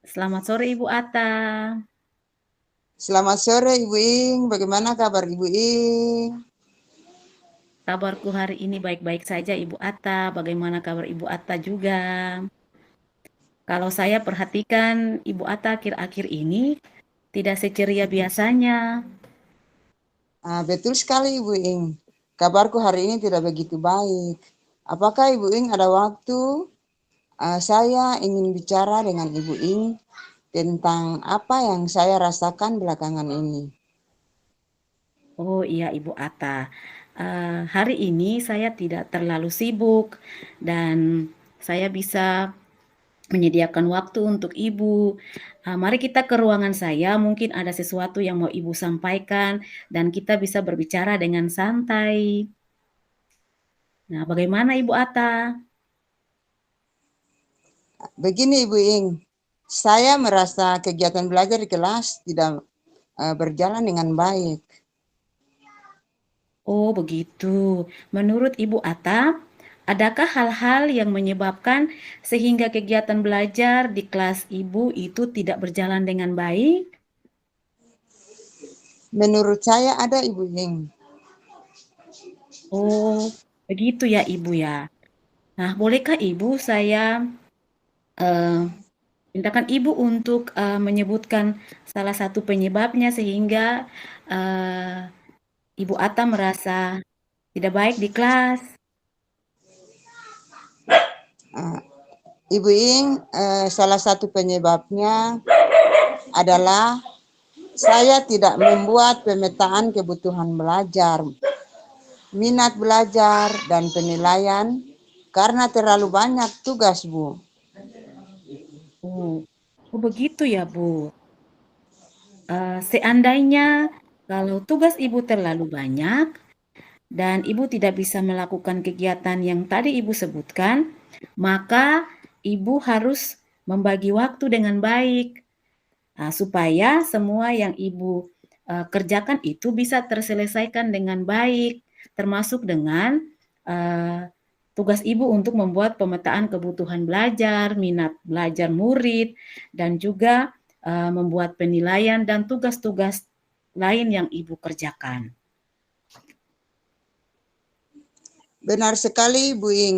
Selamat sore Ibu Atta. Selamat sore Ibu Ing, bagaimana kabar Ibu Ing? Kabarku hari ini baik-baik saja Ibu Atta. Bagaimana kabar Ibu Atta juga? Kalau saya perhatikan Ibu Atta akhir-akhir ini tidak seceria biasanya. Betul sekali Ibu Ing, kabarku hari ini tidak begitu baik. Apakah Ibu Ing ada waktu? Saya ingin bicara dengan Ibu Ing tentang apa yang saya rasakan belakangan ini. Oh iya Ibu Atta. Hari ini saya tidak terlalu sibuk dan saya bisa menyediakan waktu untuk Ibu. Mari kita ke ruangan saya, mungkin ada sesuatu yang mau Ibu sampaikan dan kita bisa berbicara dengan santai. Nah, bagaimana Ibu Atta? Begini Ibu Ing, saya merasa kegiatan belajar di kelas tidak berjalan dengan baik. Oh, begitu. Menurut Ibu Atta, adakah hal-hal yang menyebabkan sehingga kegiatan belajar di kelas Ibu itu tidak berjalan dengan baik? Menurut saya ada Ibu Ing. Oh, begitu ya Ibu ya. Nah, bolehkah Ibu saya eh, mintakan Ibu untuk menyebutkan salah satu penyebabnya sehingga eh, Ibu Atta merasa tidak baik di kelas? Uh, Ibu Ing, salah satu penyebabnya adalah saya tidak membuat pemetaan kebutuhan belajar, minat belajar, dan penilaian karena terlalu banyak tugas, Bu. Oh, oh begitu ya Bu. Seandainya kalau tugas Ibu terlalu banyak dan Ibu tidak bisa melakukan kegiatan yang tadi Ibu sebutkan, maka Ibu harus membagi waktu dengan baik, supaya semua yang Ibu kerjakan itu bisa terselesaikan dengan baik, termasuk dengan uh, tugas Ibu untuk membuat pemetaan kebutuhan belajar, minat belajar murid, dan juga membuat penilaian dan tugas-tugas lain yang Ibu kerjakan. Benar sekali, Bu Ing.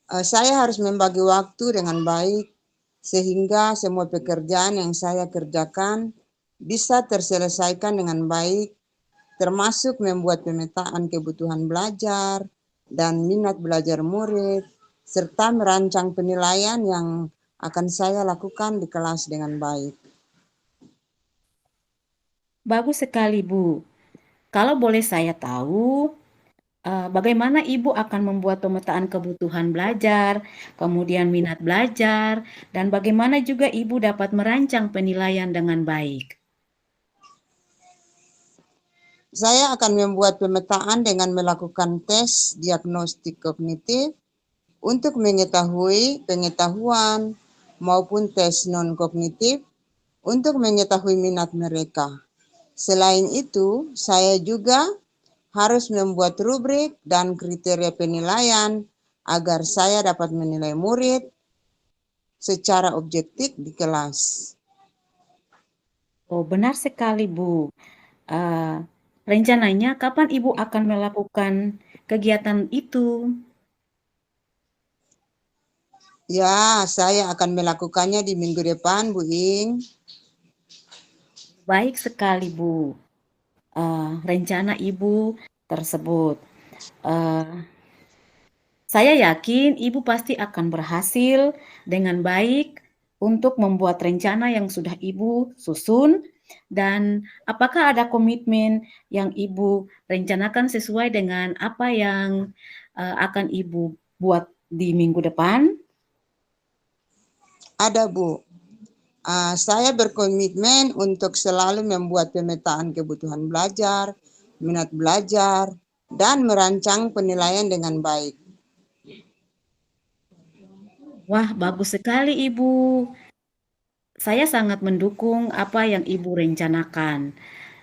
Saya harus membagi waktu dengan baik sehingga semua pekerjaan yang saya kerjakan bisa terselesaikan dengan baik, termasuk membuat pemetaan kebutuhan belajar dan minat belajar murid, serta merancang penilaian yang akan saya lakukan di kelas dengan baik. Bagus sekali, Bu. Kalau boleh saya tahu, bagaimana Ibu akan membuat pemetaan kebutuhan belajar, kemudian minat belajar, dan bagaimana juga Ibu dapat merancang penilaian dengan baik? Saya akan membuat pemetaan dengan melakukan tes diagnostik kognitif untuk mengetahui pengetahuan maupun tes non-kognitif untuk mengetahui minat mereka. Selain itu, saya juga harus membuat rubrik dan kriteria penilaian agar saya dapat menilai murid secara objektif di kelas. Oh, benar sekali, Bu. Eh, Rencananya kapan Ibu akan melakukan kegiatan itu? Ya, saya akan melakukannya di minggu depan, Bu Ing. Baik sekali, Bu. Rencana Ibu tersebut. Eh, saya yakin Ibu pasti akan berhasil dengan baik untuk membuat rencana yang sudah Ibu susun. Dan apakah ada komitmen yang Ibu rencanakan sesuai dengan apa yang akan Ibu buat di minggu depan? Ada, Bu. Saya berkomitmen untuk selalu membuat pemetaan kebutuhan belajar, minat belajar, dan merancang penilaian dengan baik. Wah, bagus sekali Ibu. Saya sangat mendukung apa yang Ibu rencanakan.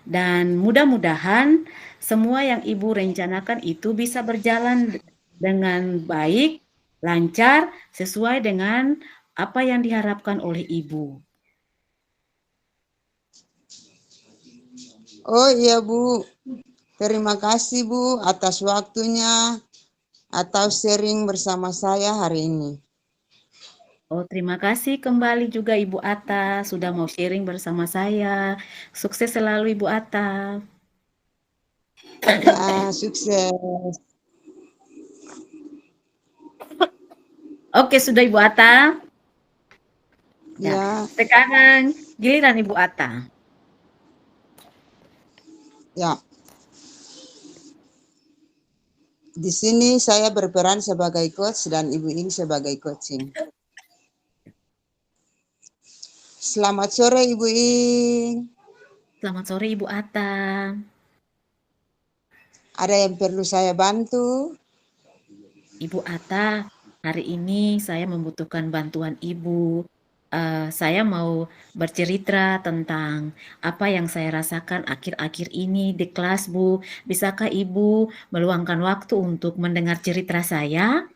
Dan mudah-mudahan semua yang Ibu rencanakan itu bisa berjalan dengan baik, lancar, sesuai dengan apa yang diharapkan oleh Ibu. Oh iya Bu, terima kasih Bu atas waktunya atau sharing bersama saya hari ini. Oh, terima kasih kembali juga Ibu Atta sudah mau sharing bersama saya. Sukses selalu Ibu Atta. Ya, sukses. Oke, sudah Ibu Atta. Ya, Ya, sekarang giliran Ibu Atta. ya. Di sini saya berperan sebagai coach dan Ibu Ing sebagai coaching. Selamat sore Ibu Ing. Selamat sore Ibu Atta. Ada yang perlu saya bantu? Ibu Atta, hari ini saya membutuhkan bantuan Ibu. Saya mau bercerita tentang apa yang saya rasakan akhir-akhir ini di kelas, Bu. Bisakah Ibu meluangkan waktu untuk mendengar cerita saya?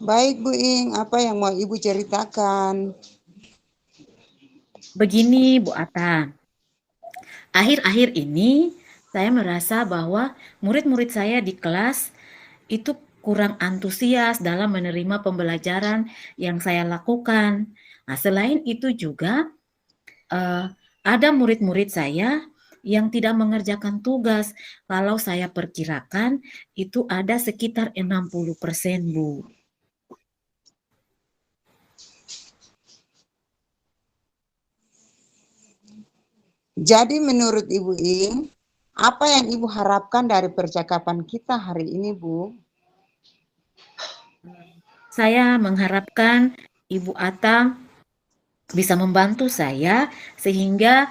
Baik Bu Ing, apa yang mau Ibu ceritakan? Begini, Bu Atta. Akhir-akhir ini saya merasa bahwa murid-murid saya di kelas itu kurang antusias dalam menerima pembelajaran yang saya lakukan. Nah, selain itu juga ada murid-murid saya yang tidak mengerjakan tugas. Kalau saya perkirakan itu ada sekitar 60%, Bu. Jadi menurut Ibu Ing, apa yang Ibu harapkan dari percakapan kita hari ini Bu? Saya mengharapkan Ibu Atta bisa membantu saya sehingga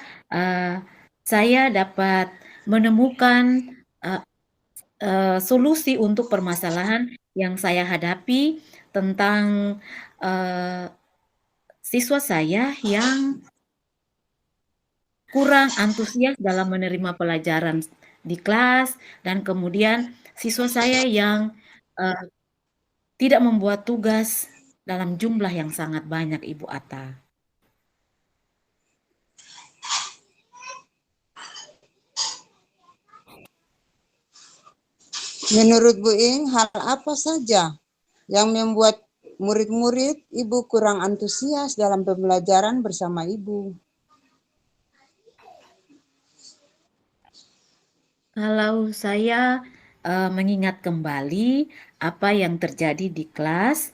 saya dapat menemukan uh, solusi untuk permasalahan yang saya hadapi tentang uh, siswa saya yang kurang antusias dalam menerima pelajaran di kelas dan kemudian siswa saya yang uh, tidak membuat tugas dalam jumlah yang sangat banyak, Ibu Atta. Menurut Bu Ing, hal apa saja yang membuat murid-murid Ibu kurang antusias dalam pembelajaran bersama Ibu? Kalau saya mengingat kembali apa yang terjadi di kelas,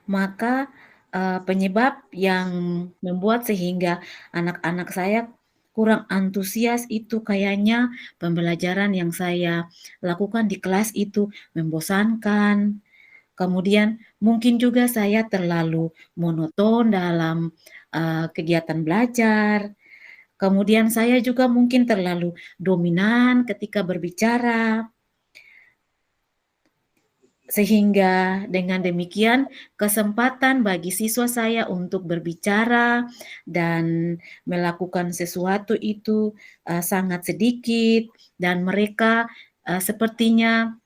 maka penyebab yang membuat sehingga anak-anak saya kurang antusias itu kayaknya pembelajaran yang saya lakukan di kelas itu membosankan. Kemudian mungkin juga saya terlalu monoton dalam kegiatan belajar. Kemudian saya juga mungkin terlalu dominan ketika berbicara, sehingga dengan demikian kesempatan bagi siswa saya untuk berbicara dan melakukan sesuatu itu sangat sedikit dan mereka sepertinya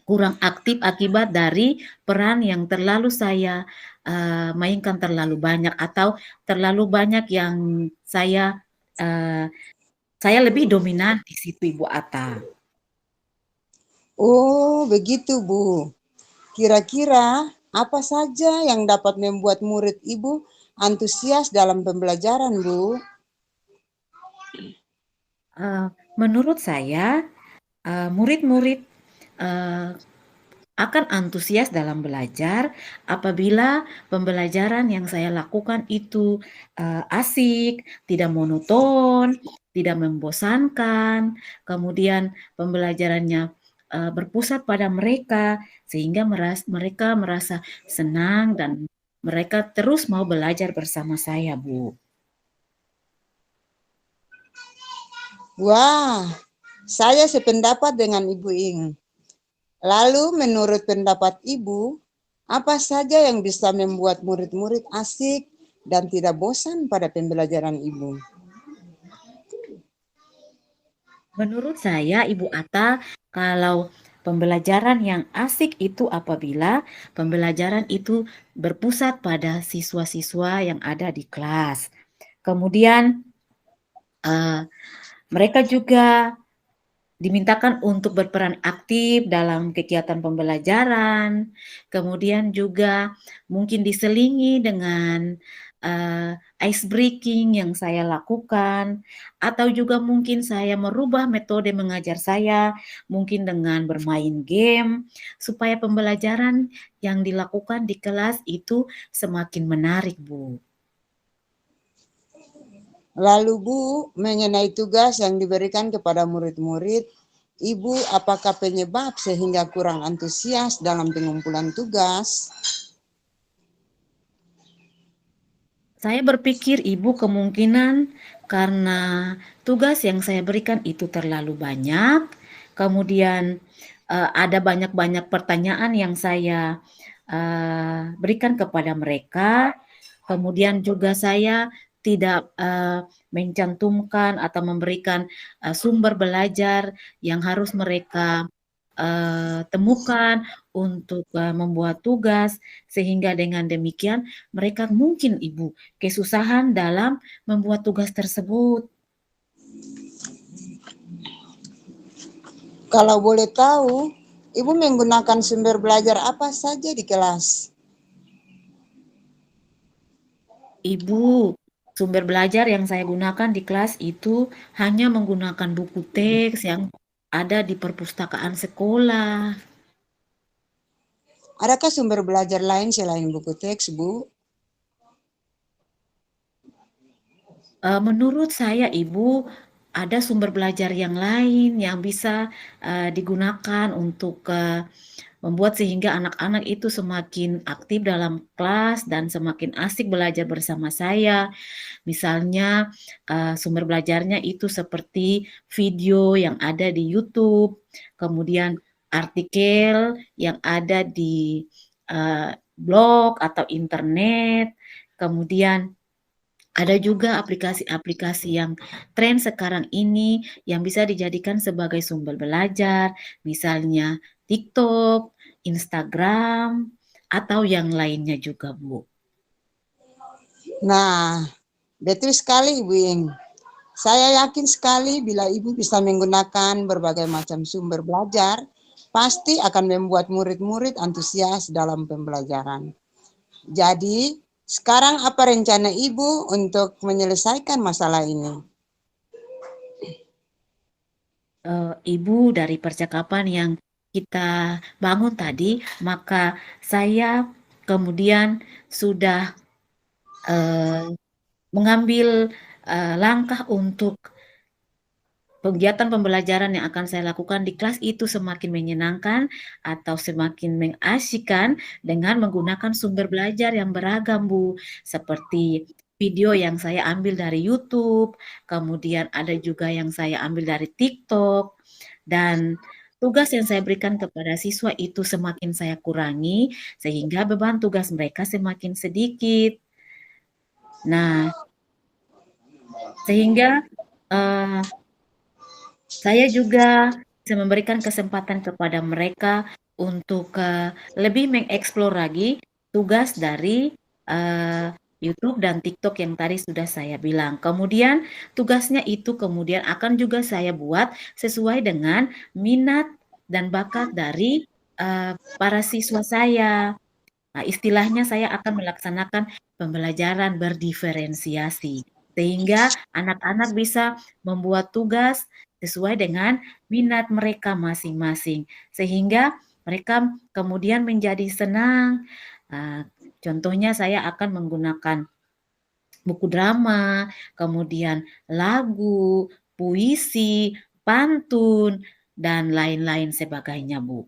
kurang aktif akibat dari peran yang terlalu saya mainkan terlalu banyak atau terlalu banyak yang saya uh, saya lebih dominan di situ Ibu Atta. Oh, begitu Bu. Kira-kira apa saja yang dapat membuat murid Ibu antusias dalam pembelajaran, Bu? Menurut saya, murid-murid akan antusias dalam belajar apabila pembelajaran yang saya lakukan itu asik, tidak monoton, tidak membosankan, kemudian pembelajarannya berpusat pada mereka sehingga mereka merasa senang dan mereka terus mau belajar bersama saya, Bu. Wah, saya sependapat dengan Ibu Ing. Lalu menurut pendapat Ibu, apa saja yang bisa membuat murid-murid asik dan tidak bosan pada pembelajaran Ibu? Menurut saya, Ibu Atta, kalau pembelajaran yang asik itu apabila pembelajaran itu berpusat pada siswa-siswa yang ada di kelas. Kemudian Mereka juga dimintakan untuk berperan aktif dalam kegiatan pembelajaran, kemudian juga mungkin diselingi dengan ice breaking yang saya lakukan, atau juga mungkin saya merubah metode mengajar saya, mungkin dengan bermain game, supaya pembelajaran yang dilakukan di kelas itu semakin menarik, Bu. Lalu Bu, mengenai tugas yang diberikan kepada murid-murid, Ibu apakah penyebab sehingga kurang antusias dalam pengumpulan tugas? Saya berpikir Ibu kemungkinan karena tugas yang saya berikan itu terlalu banyak, kemudian ada banyak-banyak pertanyaan yang saya berikan kepada mereka, kemudian juga saya tidak mencantumkan atau memberikan sumber belajar yang harus mereka temukan untuk membuat tugas, sehingga dengan demikian mereka mungkin Ibu kesusahan dalam membuat tugas tersebut. Kalau boleh tahu, Ibu menggunakan sumber belajar apa saja di kelas? Ibu, sumber belajar yang saya gunakan di kelas itu hanya menggunakan buku teks yang ada di perpustakaan sekolah. Adakah sumber belajar lain selain buku teks, Bu? Menurut saya, Ibu, ada sumber belajar yang lain yang bisa digunakan untuk membuat sehingga anak-anak itu semakin aktif dalam kelas dan semakin asik belajar bersama saya. Misalnya sumber belajarnya itu seperti video yang ada di YouTube, kemudian artikel yang ada di blog atau internet, kemudian ada juga aplikasi-aplikasi yang tren sekarang ini yang bisa dijadikan sebagai sumber belajar, misalnya TikTok, Instagram, atau yang lainnya juga, Bu. Nah, betul sekali Ibu Ing. Saya yakin sekali bila Ibu bisa menggunakan berbagai macam sumber belajar, pasti akan membuat murid-murid antusias dalam pembelajaran. Jadi, sekarang apa rencana Ibu untuk menyelesaikan masalah ini? Ibu, dari percakapan yang kita bangun tadi, maka saya kemudian sudah mengambil langkah untuk kegiatan pembelajaran yang akan saya lakukan di kelas itu semakin menyenangkan atau semakin mengasyikkan dengan menggunakan sumber belajar yang beragam, Bu. Seperti video yang saya ambil dari YouTube, kemudian ada juga yang saya ambil dari TikTok, dan tugas yang saya berikan kepada siswa itu semakin saya kurangi, sehingga beban tugas mereka semakin sedikit. Nah, sehingga saya juga bisa memberikan kesempatan kepada mereka untuk lebih mengeksplor lagi tugas dari YouTube dan TikTok yang tadi sudah saya bilang. Kemudian tugasnya itu kemudian akan juga saya buat sesuai dengan minat dan bakat dari para siswa saya. Nah, istilahnya saya akan melaksanakan pembelajaran berdiferensiasi, sehingga anak-anak bisa membuat tugas sesuai dengan minat mereka masing-masing, sehingga mereka kemudian menjadi senang. Contohnya saya akan menggunakan buku drama, kemudian lagu, puisi, pantun, dan lain-lain sebagainya, Bu.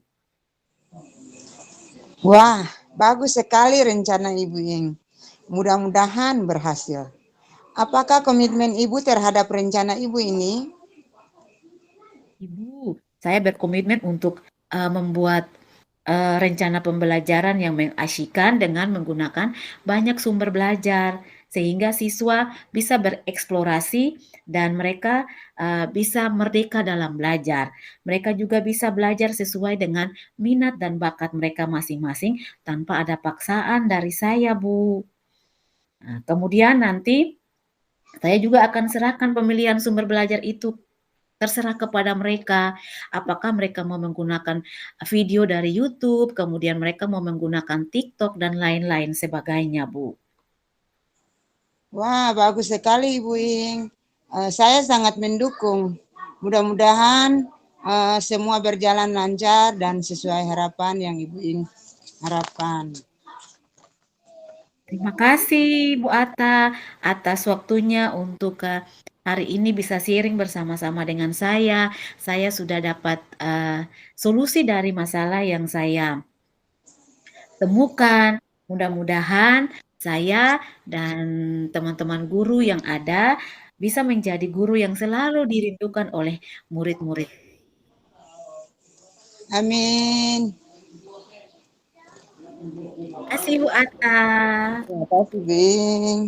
Wah, bagus sekali rencana Ibu Ing. Mudah-mudahan berhasil. Apakah komitmen Ibu terhadap rencana Ibu ini? Ibu, saya berkomitmen untuk membuat rencana pembelajaran yang mengasyikkan dengan menggunakan banyak sumber belajar, sehingga siswa bisa bereksplorasi dan mereka bisa merdeka dalam belajar. Mereka juga bisa belajar sesuai dengan minat dan bakat mereka masing-masing tanpa ada paksaan dari saya, Bu. Nah, kemudian nanti Saya juga akan serahkan pemilihan sumber belajar itu terserah kepada mereka. Apakah mereka mau menggunakan video dari YouTube, kemudian mereka mau menggunakan TikTok dan lain-lain sebagainya, Bu. Wah, bagus sekali Ibu Ing. Saya sangat mendukung. Mudah-mudahan semua berjalan lancar dan sesuai harapan yang Ibu Ing harapkan. Terima kasih Bu Atta atas waktunya untuk hari ini bisa sharing bersama-sama dengan saya. Saya sudah dapat solusi dari masalah yang saya temukan. Mudah-mudahan saya dan teman-teman guru yang ada bisa menjadi guru yang selalu dirindukan oleh murid-murid. Amin. Terima kasih Bu Atta. Terima kasih, Ibu Ing.